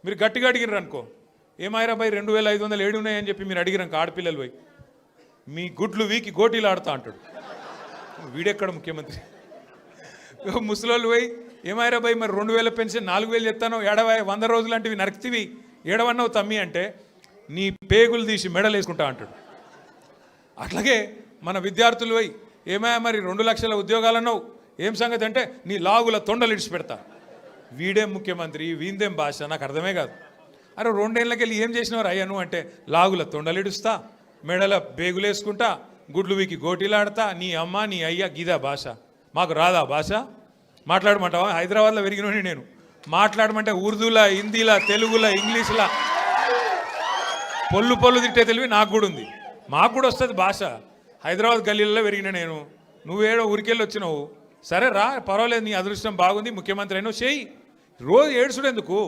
మీరు గట్టిగా అడిగిర్రు అనుకో, ఏమాయిరా భయ్ 2500 ఏడు ఉన్నాయని చెప్పి మీరు అడిగిరాక ఆడపిల్లలు పోయి మీ గుడ్లు వీకి గోటీలు ఆడుతా అంటాడు. వీడెక్కడ ముఖ్యమంత్రి? ముసలోళ్ళు పోయి ఏమాయిరా భయ్ మరి 2000 పెన్షన్ 4000 చెప్తాను, 100 రోజులు లాంటివి నరికితివి ఏడవన్నావు తమ్మి అంటే నీ పేగులు తీసి మెడలు వేసుకుంటా అంటాడు. అట్లాగే మన విద్యార్థులు పోయి ఏమయ్యా మరి 2 లక్షల ఉద్యోగాలు అన్నావు, ఏం సంగతి అంటే నీ లాగుల తొండలు ఇడిచిపెడతా. వీడేం ముఖ్యమంత్రి, వీందేం భాష, నాకు అర్థమే కాదు. అరే 2 ఏళ్ళకి వెళ్ళి ఏం చేసినవారు అయ్యాను అంటే లాగుల తొండలు ఇడుస్తా, మెడల బేగులు వేసుకుంటా, గుడ్లు వీకి గోటీలాడతా, నీ అమ్మ నీ అయ్య గీదా భాష. మాకు రాదా భాష? మాట్లాడమంటావా? హైదరాబాద్లో పెరిగినోని నేను. మాట్లాడమంటే ఉర్దూలా, హిందీలా, తెలుగులా, ఇంగ్లీష్లా పొల్లు తిట్టే తెలివి నాకు కూడా ఉంది. మాకు కూడా వస్తుంది భాష. హైదరాబాద్ గల్లీలలో పెరిగిన నేను, నువ్వేడో ఊరికెళ్ళి వచ్చినావు. సరే రా, పర్వాలేదు, నీ అదృష్టం బాగుంది, ముఖ్యమంత్రి అయినావు, చేయి. రోజు ఏడుచుడు ఎందుకు?